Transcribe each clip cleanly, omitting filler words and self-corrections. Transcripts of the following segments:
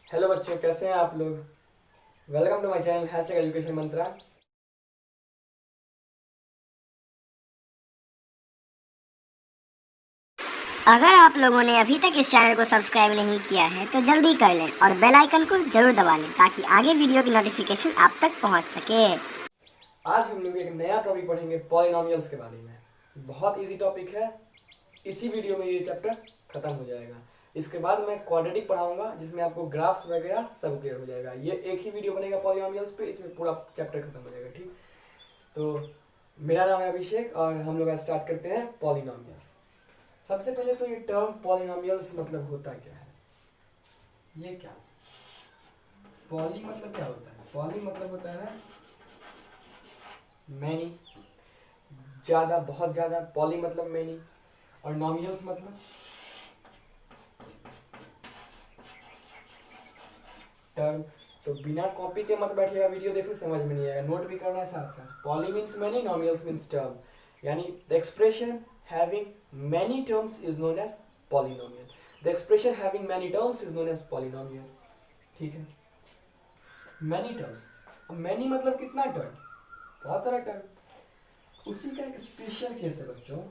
Hello बच्चों, कैसे हैं आप लोग। Welcome to my channel hashtag education mantra. अगर आप लोगों ने अभी तक इस चैनल को सब्सक्राइब नहीं किया है तो जल्दी कर लें और बेल आइकन को जरूर दबा लें ताकि आगे वीडियो की नोटिफिकेशन आप तक पहुंच सके। आज हम लोग एक नया टॉपिक पढ़ेंगे पॉलिनॉमियल्स के बारे में। बहुत इजी टॉपिक है। इसी वीडियो में ये चैप्टर खत्म हो जाएगा। इसके बाद मैं क्वाड्रेटिक पढ़ाऊंगा जिसमें आपको ग्राफ्स वगैरह सब क्लियर हो जाएगा। ये एक ही वीडियो बनेगा पॉलिनॉमियल्स पे, इसमें पूरा चैप्टर खत्म हो जाएगा। ठीक, तो मेरा नाम है अभिषेक और हम लोग आज स्टार्ट करते हैं पॉलिनॉमियल्स। सबसे पहले तो ये टर्म पॉलिनॉमियल्स मतलब होता क्या है, ये क्या पॉली मतलब क्या होता है। पॉली मतलब होता है मैनी, ज्यादा, बहुत ज्यादा। पॉली मतलब मैनी और नॉमिनल्स मतलब टर्म। तो बिना कॉपी के मत बैठिएगा, वीडियो देखने समझ में नहीं आएगा, नोट भी करना है साथ साथ। Poly means many, nomials means term. यानी the expression having many terms is known as polynomial. The expression having many terms is known as polynomial. ठीक है, मैनी टर्म्स। अब मैनी मतलब कितना टर्म, बहुत सारा टर्म। उसी का एक स्पेशल केस है बच्चों।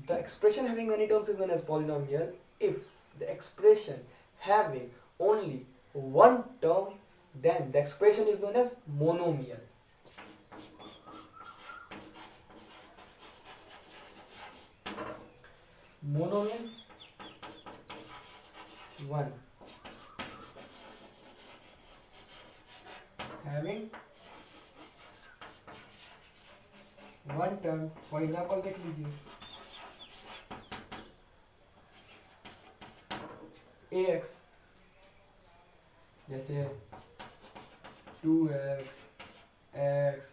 The expression having many terms is known as polynomial if the expression having only one term, then the expression is known as monomial. Mono means one, having one term. For example देख लीजिए, ax जैसे 2x x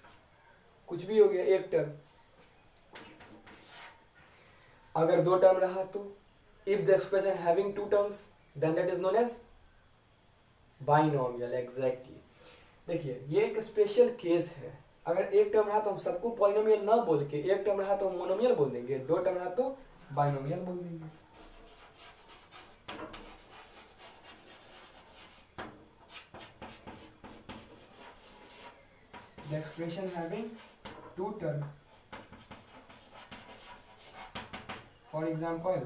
कुछ भी हो गया, एक term. अगर दो टर्म रहा तो if the expression having two terms then that is known as binomial. Exactly देखिए, ये एक स्पेशल केस है। अगर एक टर्म रहा तो हम सबको पॉलिनोमियल ना बोल के, एक टर्म रहा तो हम मोनोमियल बोल देंगे, दो टर्म रहा तो बाइनोमियल बोल देंगे। The expression having two term, for example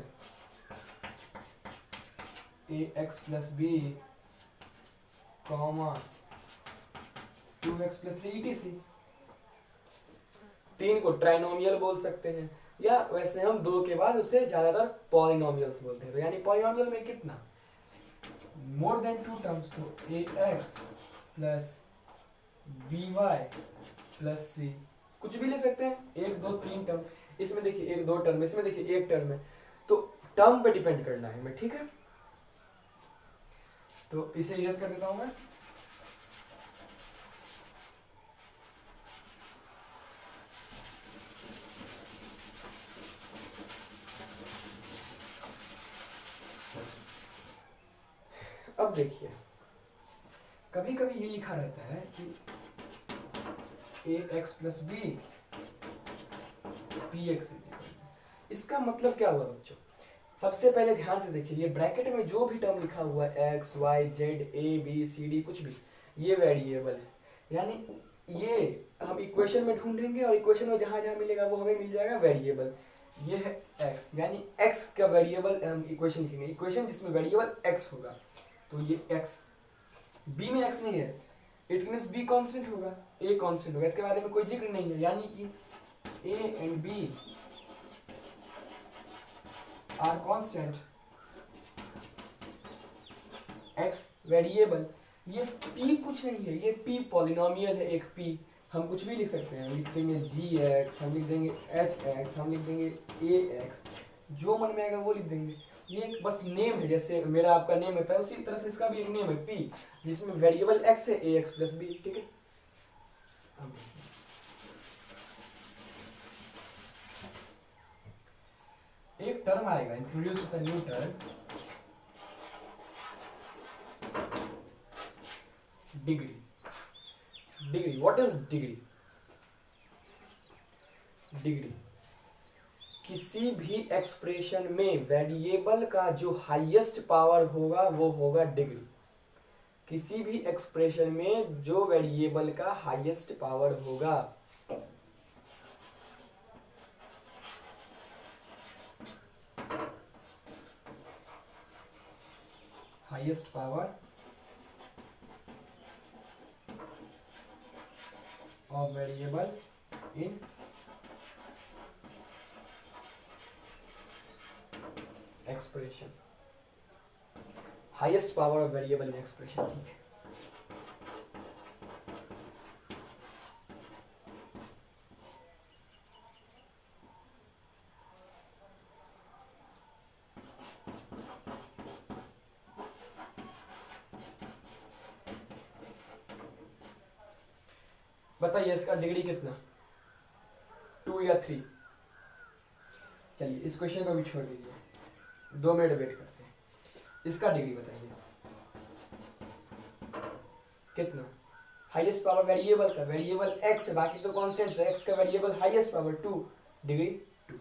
ax plus b comma 2x plus 3 etc। तीन को ट्राइनोमियल बोल सकते हैं, या वैसे हम दो के बाद उसे ज्यादातर पॉलिनोमियल्स बोलते हैं। तो यानी पॉलिनोमियल में कितना, मोर देन टू टर्म्स, तो ax plus by plus c, कुछ भी ले सकते हैं, एक दो तीन टर्म। इसमें देखिए एक दो टर्म, इसमें देखिए एक टर्म है, तो टर्म पे डिपेंड करना है हमें। ठीक है, तो इसे यस कर देता हूं मैं। अब देखिए, कभी कभी ये लिखा रहता है कि a x plus b p x. इसका मतलब क्या हुआ बच्चों, सबसे पहले ध्यान से देखिए, ये ब्रैकेट में जो भी टर्म लिखा हुआ है x y z a b c d कुछ भी, ये वेरिएबल है। यानी ये हम इक्वेशन में ढूंढेंगे और इक्वेशन में जहां जहां मिलेगा वो हमें मिल जाएगा वेरिएबल। ये है एक्स, यानी एक्स का वेरिएबल हम इक्वेशन लिखेंगे, इक्वेशन जिसमें वेरिएबल एक्स होगा। तो ये एक्स, बी में एक्स नहीं है, इट मीन्स बी कांस्टेंट होगा, ए कांस्टेंट होगा, इसके बारे में कोई जिक्र नहीं है। यानी कि a and b are constant, x variable. ये p कुछ नहीं है, ये p पॉलिनोमियल है। एक p हम कुछ भी लिख सकते हैं, लिख देंगे जी एक्स, हम लिख देंगे एच एक्स, हम लिख देंगे ए एक्स, जो मन में आएगा वो लिख देंगे। ये एक बस नेम है, जैसे मेरा आपका नेम होता है उसी तरह से इसका भी एक नेम है p, जिसमें वेरिएबल x है ए एक्स प्लस बी। ठीक है, एक टर्म आएगा, introduce with a new term, degree. Degree, what is degree. Degree किसी भी एक्सप्रेशन में वेरिएबल का जो हाईएस्ट पावर होगा वो होगा डिग्री। किसी भी एक्सप्रेशन में जो वेरिएबल का हाईएस्ट पावर होगा, highest power of variable in expression, highest power of variable in expression, ठीक है। बताइए इसका डिग्री कितना, 2 या 3? चलिए इस क्वेश्चन को भी छोड़ दीजिए, 2 मिनट वेट करते हैं। इसका डिग्री बताइए कितना, हाईएस्ट पावर वेरिएबल का, वेरिएबल एक्स है, बाकी तो कॉन्स्टेंट्स है, एक्स का variable highest power 2, degree 2।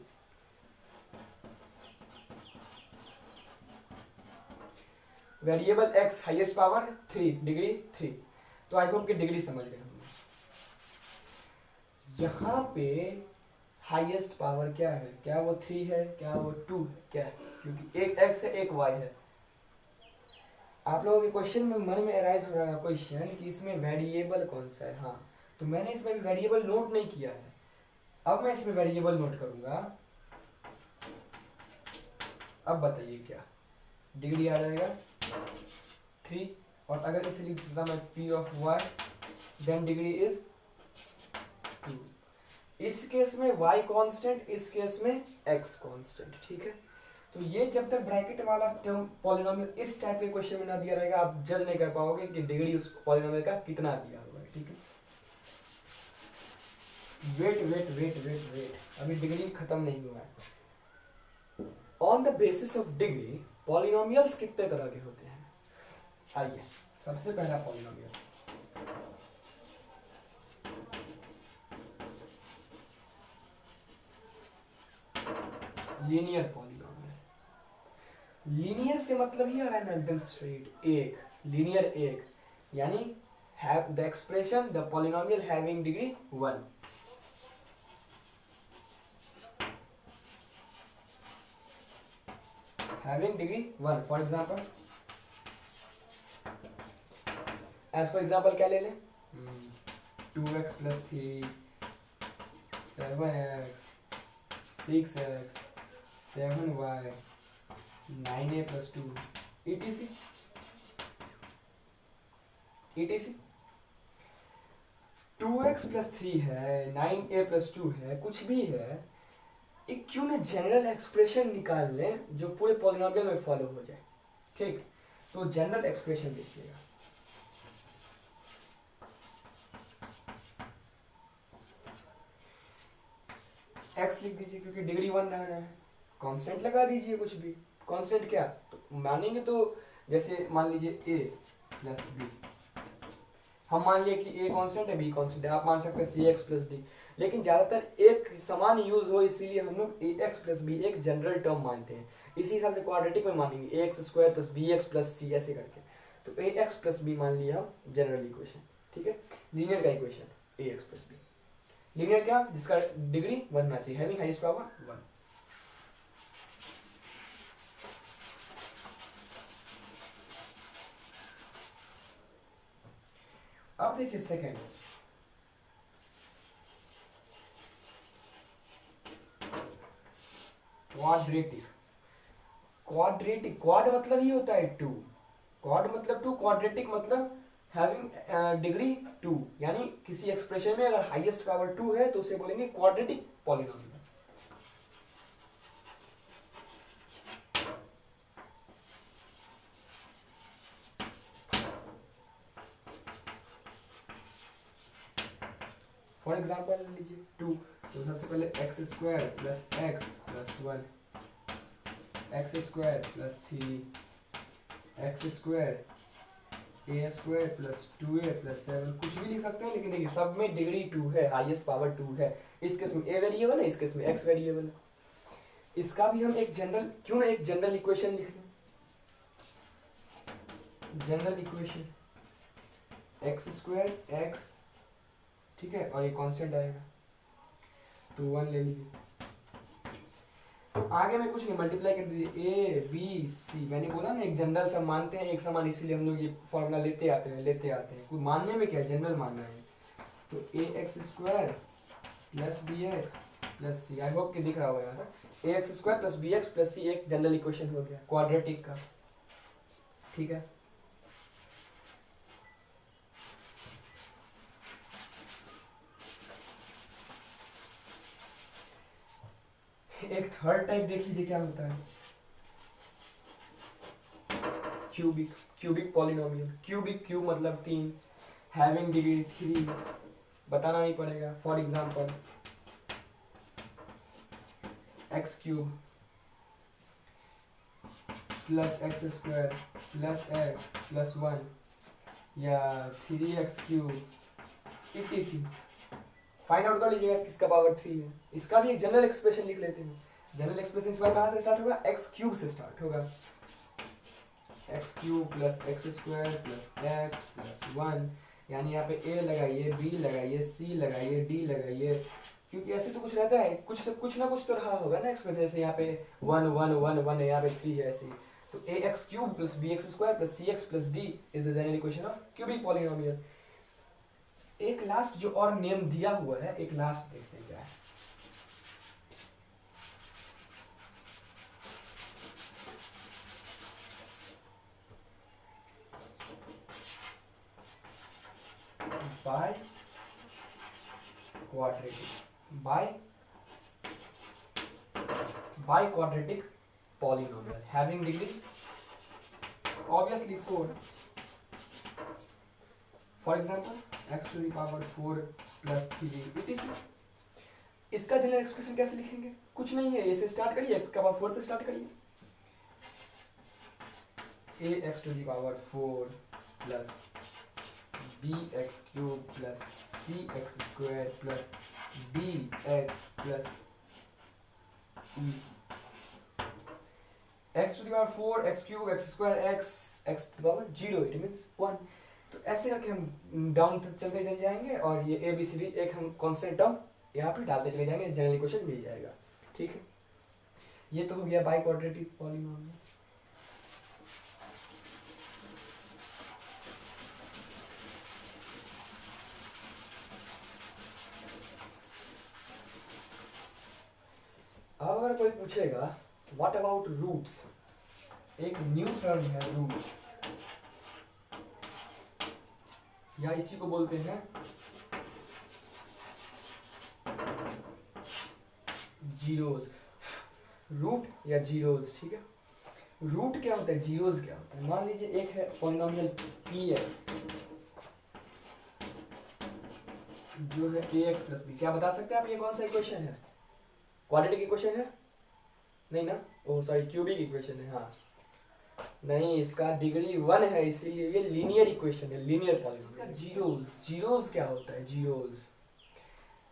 Variable x highest power 3, degree 3। तो आई होप कि डिग्री समझ गए हम। यहाँ पे हाईएस्ट पावर क्या है, क्या वो 3 है, क्या वो 2 है, क्या है? क्योंकि एक x है एक y है। आप लोगों के क्वेश्चन में मन में अराइज हो रहा है क्वेश्चन कि इसमें वेरिएबल कौन सा है। हाँ, तो मैंने इसमें भी वेरिएबल नोट नहीं किया है, अब मैं इसमें वेरिएबल नोट करूंगा। अब बताइए क्या डिग्री आ जाएगा 3, और अगर इसे लिख देता मैं p of y, then degree is 2। इस केस में y कांस्टेंट, इस केस में x कांस्टेंट, ठीक है। तो ये जब तक ब्रैकेट वाला टर्म पॉलिनोमियल इस टाइप के क्वेश्चन में ना दिया रहेगा, आप जज नहीं कर पाओगे कि डिग्री उस पॉलिनोमियल का कितना दिया हुआ है, ठीक है। Wait wait wait wait wait, अभी डिग्री खत्म नहीं हुआ है। On the basis of degree polynomials कितने तरह के होते हैं? आइए, सबसे पहला पॉलिनोमियल लीनियर पॉलिनोमियल। लीनियर से मतलब ही आ रहा है ना एकदम स्ट्रेट, एक, लीनियर एक, यानी have the expression the polynomial having degree 1। Having degree 1, for example, as for example क्या ले लें, 2x plus 3, 7x, 6x, 7y, 9a plus 2, etc etc। 2x plus 3 है, 9a प्लस 2 है, कुछ भी है, एक क्यों ना जनरल एक्सप्रेशन निकाल लें जो पूरे पॉलिनोमियल में फॉलो हो जाए, ठीक। तो जनरल एक्सप्रेशन देखिएगा, x लिख दीजिए क्योंकि डिग्री 1 रहना है, कांस्टेंट लगा दीजिए कुछ भी, कांस्टेंट क्या तो मानेंगे, तो जैसे मान लीजिए a प्लस b, हम मान लिए कि a कांस्टेंट है, b कांस्टेंट है, आप मान सकते हैं cx प्लस d, लेकिन ज़्यादातर एक समान यूज हो इसीलिए हम लोग ax प्लस b एक जनरल टर्म मानते हैं। इसी हिसाब से क्वाड्रेटिक में मानेंगे ax square plus bx plus c ऐसे करके, तो ax प्लस b मान लिया हम जनरल इक्वेशन, ठीक है। लीनियर का equation ax plus b, linear क्या, जिसका डिग्री 1 होना चाहिए, हैविंग हाईएस्ट पावर 1। अब देखिए सेकेंड, क्वाड्रेटिक। क्वाड्रेटिक, क्वाड मतलब ही होता है 2, क्वाड मतलब 2, क्वाड्रेटिक मतलब हैविंग डिग्री 2, यानी किसी एक्सप्रेशन में अगर हाईएस्ट पावर 2 है तो उसे बोलेंगे क्वाड्रेटिक पॉलिनोमियल। फॉर एग्जाम्पल लीजिए 2, तो सबसे पहले x square plus x plus 1, x square plus 3, x square a square plus 2a plus 7, कुछ भी लिख सकते हैं, लेकिन देखिए सब में डिग्री 2 है, हाईएस्ट पावर 2 है। इस केस में a वेरिएबल है, इस केस में x वेरिएबल है। इसका भी हम एक जनरल, क्यों ना एक जनरल इक्वेशन लिख लें, general equation x square x, ठीक है, और ये कांस्टेंट आएगा तो 1 ले लीजिए। आगे में कुछ नहीं, मल्टीप्लाई कर दीजिए ए बी सी। मैंने बोला ना एक जनरल सब मानते हैं एक समान, इसीलिए हम लोग ये फॉर्मूला लेते आते हैं। कोई मानने में क्या है, जनरल मानना है। तो a x square plus b x plus c, I hope कि दिख रहा होगा यहाँ पर। A x square plus b x plus c एक जनरल इक्वेशन हो गया क्वाड्रेटिक का, ठीक है। एक थर्ड टाइप देख लीजिए क्या होता है, क्यूबिक पॉलिनोमियल। क्यूब मतलब 3, हैविंग डिग्री 3, बताना नहीं पड़ेगा। For example x cube plus x square plus x plus 1 या 3x cube etc। Find out कर लीजिएगा किसका पावर 3 है। इसका भी एक जनरल एक्सप्रेशन लिख लेते हैं। जनरल एक्सप्रेशन इस बार कहाँ से स्टार्ट होगा, एक्स क्यूब से स्टार्ट होगा। X cube plus x square plus x plus 1, यानी यहाँ पे ए लगाइए, बी लगाइए, सी लगाइए, डी लगाइए, क्योंकि ऐसे तो कुछ रहता है, कुछ ना कुछ तो रहा होगा ना एक्सप्रेशन। जैसे यहाँ पे 1 1 1 1 यहाँ पे 3 है ऐसे ही। तो a x cube plus b x square plus c x plus d is the general equation of cubic polynomial. एक लास्ट जो और नेम दिया हुआ है, एक लास्ट देखते हैं क्या है। By quadratic polynomial having degree obviously 4. For example x to the power 4 plus 3 etc। इसका जनरल एक्सप्रेशन कैसे लिखेंगे, कुछ नहीं है, ये से स्टार्ट करिए, x का पावर 4 से स्टार्ट करिए। a x to the power 4 plus b x cube plus c x square plus d x plus e। x to the power 4 x cube x square x to the power 0, it means 1। तो ऐसे करके हम down तक चलते चले जाएंगे और ये ए बी सी डी एक हम कांस्टेंट टर्म यहाँ पे डालते चले जाएंगे, जनरल इक्वेशन मिल जाएगा, ठीक है। ये तो हो गया बाय क्वाड्रेटिक पॉलिनोमियल। अब अगर कोई पूछेगा व्हाट अबाउट रूट्स, एक न्यू टर्म है रूट, या इसी को बोलते हैं जीरोज, रूट या जीरोज, ठीक है। रूट क्या होता है, जीरोज क्या होता है। मान लीजिए एक है पॉलिनोमियल पी एक्स जो है ए एक्स प्लस बी, क्या बता सकते हैं आप ये कौन सा इक्वेशन है, क्वाड्रेटिक इक्वेशन है नहीं ना, ओ सॉरी क्यूबिक इक्वेशन है, हाँ नहीं, इसका डिग्री 1 है, इसीलिए ये लीनियर इक्वेशन है, लीनियर पॉलिनोमियल। इसका जीरोज क्या होता है, जीरोज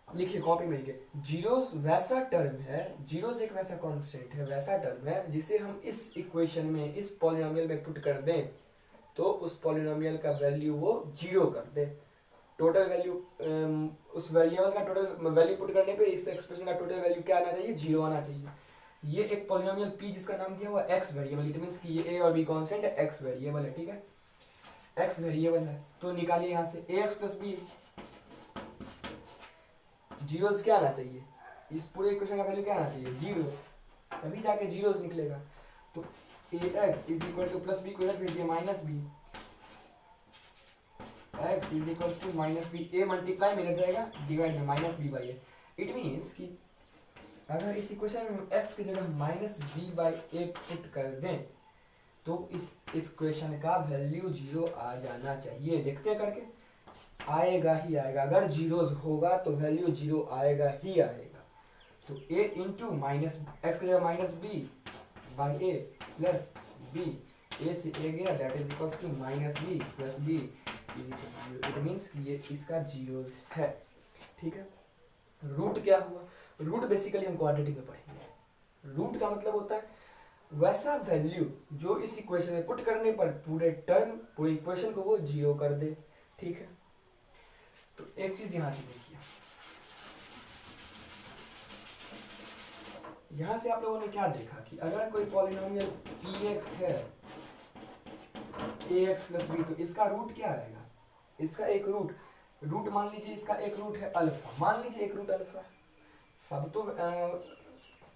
लिखिए कॉपी में लिखिए। जीरोज वैसा टर्म है, जीरोज एक वैसा कांस्टेंट है, वैसा टर्म है जिसे हम इस इक्वेशन में, इस पॉलिनोमियल में पुट कर दें तो उस पॉलिनोमियल का वैल्यू वो 0 कर दे। टोटल वैल्यू, उस वेरिएबल का टोटल वैल्यू पुट करने पे इस एक्सप्रेशन का टोटल वैल्यू क्या आना चाहिए, 0 आना चाहिए। ये एक पॉलिनोमियल p जिसका नाम दिया हुआ x वेरिएबल, इट मींस कि ये a और b कांस्टेंट है, x वेरिएबल है, ठीक है, x वेरिएबल है। तो निकालिए यहाँ से ax प्लस b, जीरोस क्या आना चाहिए, इस पूरे इक्वेशन का वैल्यू क्या आना चाहिए, 0, तभी जाके जीरोस निकलेगा। तो ax is equal to plus b को इधर भेज दिया minus b, x is equal to minus b, a multiply में जाएगा डिवाइड में minus b by a। It means कि अगर इस इक्वेशन में x की जगह minus b by a put कर दें तो इस इक्वेशन का वैल्यू 0 आ जाना चाहिए। देखते हैं करके, आएगा ही आएगा, अगर जीरोज होगा तो वैल्यू 0 आएगा ही आएगा। तो a इंटू माइनस एक्स की जगह minus b by a plus b, a से a गया that is equal to minus b plus b, it means कि ये इसका जीरोज है, ठीक है। रूट क्या हुआ, रूट बेसिकली हम क्वाड्रेटिक में पढ़ेंगे। रूट का मतलब होता है वैसा वैल्यू जो इस इक्वेशन में पुट करने पर पूरे टर्म, पूरे इक्वेशन को वो 0 कर दे, ठीक है, तो एक चीज यहां से देखिए, यहां से आप लोगों ने क्या देखा कि अगर कोई पॉलिनोमियल px है ax प्लस b, तो इसका रूट क्या आएगा, इसका एक रूट मान लीजिए, इसका एक रूट है अल्फा, मान लीजिए एक रूट अल्फा, सब तो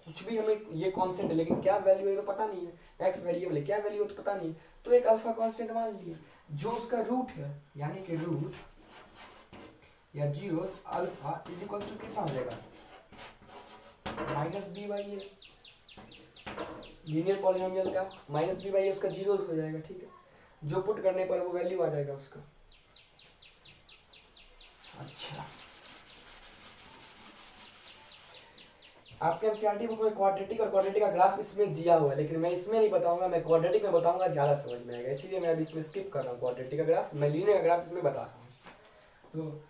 कुछ भी हमें ये कांस्टेंट है, लेकिन क्या वैल्यू है तो पता नहीं है, एक्स वेरिएबल है, क्या वैल्यू है तो पता नहीं है, तो एक अल्फा कांस्टेंट मान लिए, जो उसका रूट है, यानी कि रूट या zero alpha is equal to कितना हो जाएगा, minus b by a, linear polynomial का माइनस बी बाई ए उसका जीरोस हो जाएगा, ठीक है, जो पुट करने पर वो वैल्यू आ जाएगा उसका। अच्छा, आपके एनसीईआरटी बुक में क्वाड्रेटिक और क्वाड्रेटिक का ग्राफ इसमें दिया हुआ है, लेकिन मैं इसमें नहीं बताऊंगा, मैं क्वाड्रेटिक में बताऊंगा, ज़्यादा समझ में आएगा, इसीलिए मैं अभी इसमें स्किप कर रहा हूँ क्वाड्रेटिक का ग्राफ, मैं लीनियर का ग्राफ इसमें बता रहा हूँ। तो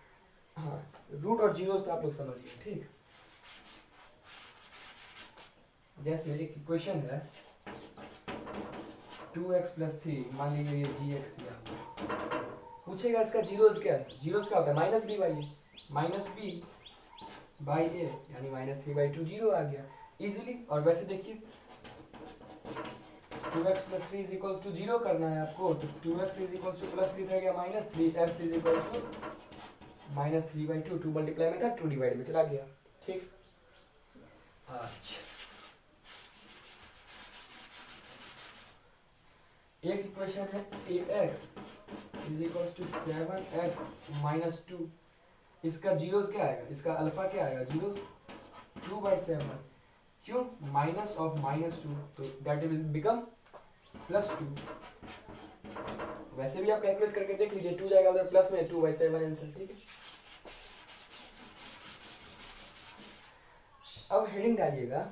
हाँ, रूट और जीरोस तो आप लोग समझ गए, ठीक। जैसे एक इक्वेशन है 2x प्लस 3, मान लीजिए ये gx दिया, पूछेगा इसका जीरोस क्या है, जीरोस क्या होता है, minus b by a, minus b by a यानी माइनस 3/2 जीरो आ गया इजीली। और वैसे देखिए 2x plus 3 is equals to zero करना है आपको, तो 2x is equals two plus 3 था गया minus 3x is equals to minus 3/2, 2 multiply में था 2 डिवाइड में चला गया, ठीक। अच्छा, एक इक्वेशन है ax is equals to 7x minus 2, इसका जीरोस क्या आएगा, इसका अल्फा क्या आएगा, जीरोस 2/7, क्यों, माइनस ऑफ माइनस 2, तो दैट विल बिकम प्लस 2। वैसे भी आप कैलकुलेट करके देख लीजिए, 2 जाएगा उधर प्लस में, 2/7 आंसर, ठीक है। अब हेडिंग डालिएगा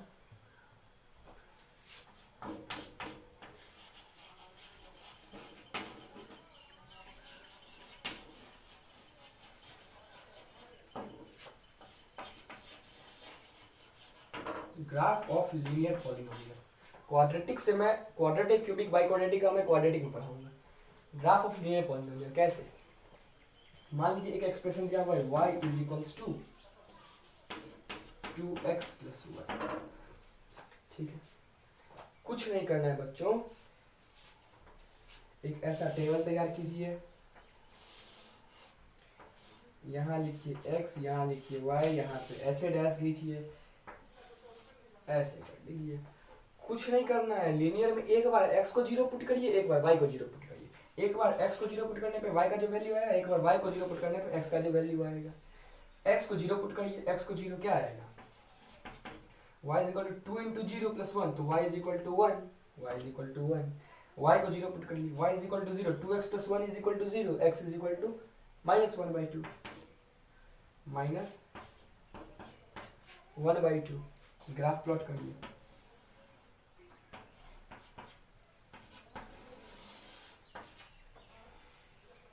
graph of linear polynomial. Quadratic से मैं क्वाड्रेटिक, क्यूबिक, बाई क्वाड्रेटिक का मैं क्वाड्रेटिक में पढ़ाऊंगा। ग्राफ ऑफ लीनियर पॉलिनोमियल कैसे, मान लीजिए एक एक्सप्रेशन दिया हुआ है y is equals to 2x plus y, ठीक है। कुछ नहीं करना है बच्चों, एक ऐसा टेबल तैयार कीजिए, यहाँ लिखिए x, यहाँ लिखिए y, यहाँ पे ऐसे डैश कीजिए, ऐसे कर लीजिए। कुछ नहीं करना है, लीनियर में एक बार x को जीरो पुट करिए, एक बार y को जीरो पुट करिए, एक बार x को जीरो पुट करने पे y का जो वैल्यू आएगा, एक बार y को जीरो पुट करने पे x का जो वैल्यू आएगा। x को जीरो पुट करिए, x को जीरो क्या आएगा, y is equal to 2 into zero plus 1, तो y is equal to 1, y is equal to 1। y को जीरो पुट करिए, y is equal to 0, 2x plus 1 is equal to 0, x is equal to minus 1/2, minus 1/2। Graph plot करिए,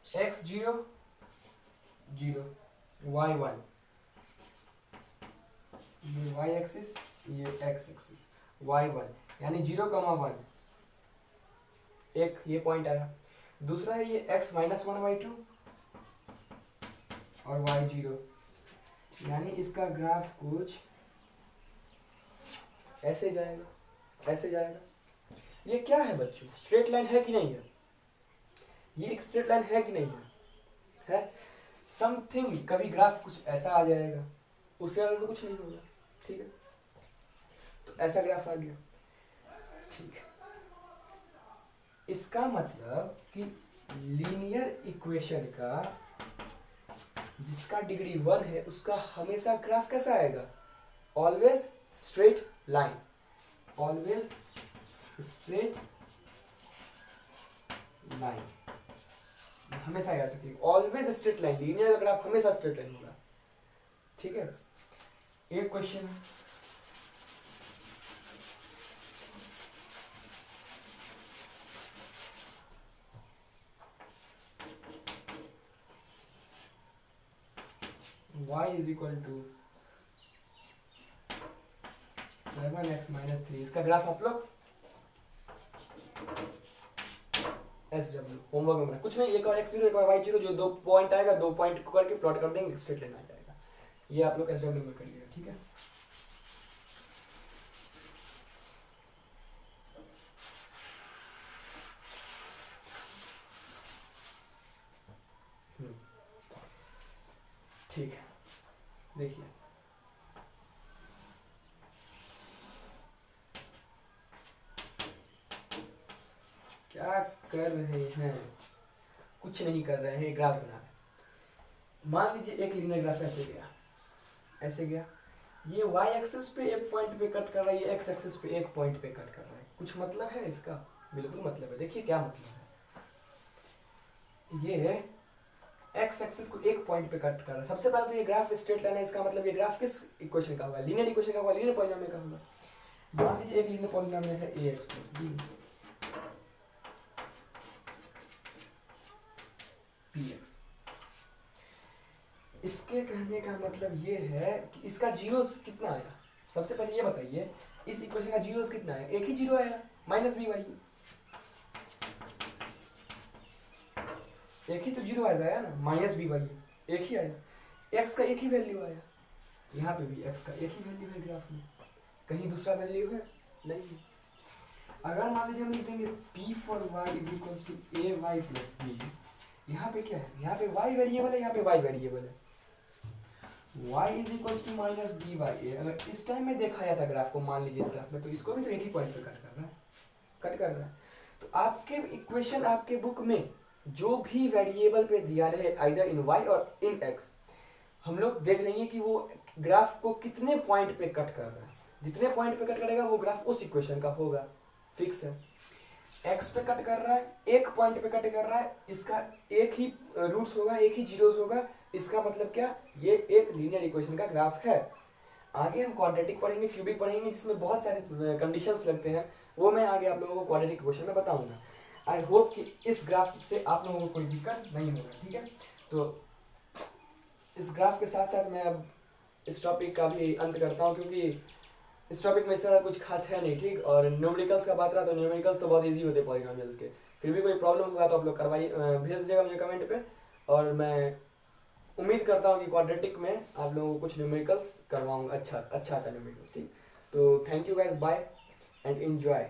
x 0 0, y 1, ये y axis, ये x axis, y 1 यानी 0,1, एक ये point आया। दूसरा है ये x माइनस 1/2 और y 0, यानी इसका ग्राफ कुछ ऐसे जाएगा, ऐसे जाएगा। ये क्या है बच्चों, स्ट्रेट लाइन है कि नहीं है, ये एक स्ट्रेट लाइन है कि नहीं है समथिंग, कभी ग्राफ कुछ ऐसा आ जाएगा, उससे अलग तो कुछ नहीं होगा, ठीक है। तो ऐसा ग्राफ आ गया, ठीक है। इसका मतलब कि लीनियर इक्वेशन का जिसका डिग्री 1 है उसका हमेशा ग्राफ कैसा आएगा, always straight line, always straight line, हमेशा याद रखिए, ऑलवेज स्ट्रेट लाइन, लीनियर का ग्राफ हमेशा स्ट्रेट लाइन होगा, ठीक है। एक क्वेश्चन है, y is equal to 7x minus 3, इसका ग्राफ आप लोग SW होमवर्क में बना कुछ नहीं, एक बार x0 एक बार y0, जो 2 पॉइंट आएगा 2 पॉइंट को करके प्लॉट कर देंगे, स्ट्रेट लाइन आ जाएगा। ये आप लोग SW में करिएगा, ठीक है। ठीक है, देखिए क्या कर रहे हैं, कुछ नहीं कर रहे हैं, ग्राफ बना रहे हैं। मान लीजिए एक लीनियर ग्राफ ऐसे गया, ऐसे गया, ये y एक्सिस पे एक पॉइंट पे कट कर रहा है, ये x एक्सिस पे एक पॉइंट पे कट कर रहा है। कुछ मतलब है इसका? बिल्कुल मतलब है। देखिए क्या मतलब है, ये x एक्सिस को एक पॉइंट पे कट कर रहा है। सबसे पहले तो ये ग्राफ स्ट्रेट लाइन है, इसका मतलब ये ग्राफ किस इक्वेशन का होगा? लीनियर इक्वेशन का होगा, लीनियर पॉलिनोमियल का होगा। मान लीजिए एक लीनियर पॉलिनोमियल है ax + b px। इसके कहने का मतलब ये है कि इसका जीरोस कितना आया। सबसे पहले ये बताइए, इस इक्वेशन का जीरोस कितना है? एक ही जीरो आया, -by। एक ही तो जीरो आया ना, -by एक ही आया। x का एक ही वैल्यू आया, यहाँ पे भी x का एक ही वैल्यू है ग्राफ में, कहीं दूसरा वैल्यू है नहीं। अगर मान लीजिए हम लिख देंगे p for y = ay + b, यहाँ पे क्या है? यहाँ पे y वेरिएबल है, यहाँ पे y वेरिएबल है। y = -b/a। अगर इस टाइम में देखा जाता ग्राफ को, मान लीजिए इस ग्राफ में, तो इसको भी तो एक ही पॉइंट पे कट कर रहा है, कट कर रहा है। तो आपके इक्वेशन, आपके बुक में जो भी वेरिएबल पे दिया रहे, आइदर इन y और इन x, हम लोग देख लेंगे कि वो ग्राफ को कितने पॉइंट पे कट कर रहा है। जितने पॉइंट पे कट करेगा वो ग्राफ उस इक्वेशन का होगा, फिक्स है। x पे कट कर रहा है, एक पॉइंट पे कट कर रहा है, इसका एक ही रूट्स होगा, एक ही जीरोस होगा। इसका मतलब क्या? ये एक लीनियर इक्वेशन का ग्राफ है। आगे हम क्वाड्रेटिक पढ़ेंगे, क्यूबिक पढ़ेंगे, जिसमें बहुत सारे कंडीशंस लगते हैं, वो मैं आगे आप लोगों को क्वाड्रेटिक इक्वेशन में बताऊंगा। आई होप कि इस ग्राफ से आप लोगों को कोई दिक्कत नहीं होगा, ठीक है। तो इस ग्राफ के साथ साथ मैं अब इस टॉपिक का भी अंत करता हूँ, क्योंकि इस टॉपिक में इस तरह कुछ खास है नहीं, ठीक। और न्यूमेरिकल्स का बात रहा तो न्यूमेरिकल्स तो बहुत इजी होते हैं पॉलीनोमियल्स के। फिर भी कोई प्रॉब्लम होगा तो आप लोग करवाइए, भेज दीजिएगा मुझे कमेंट पे। और मैं उम्मीद करता हूँ कि क्वाड्रेटिक में आप लोगों को कुछ न्यूमेरिकल्स करवाऊंगा, अच्छा न्यूमेरिकल्स, ठीक। तो thank you guys, bye and enjoy.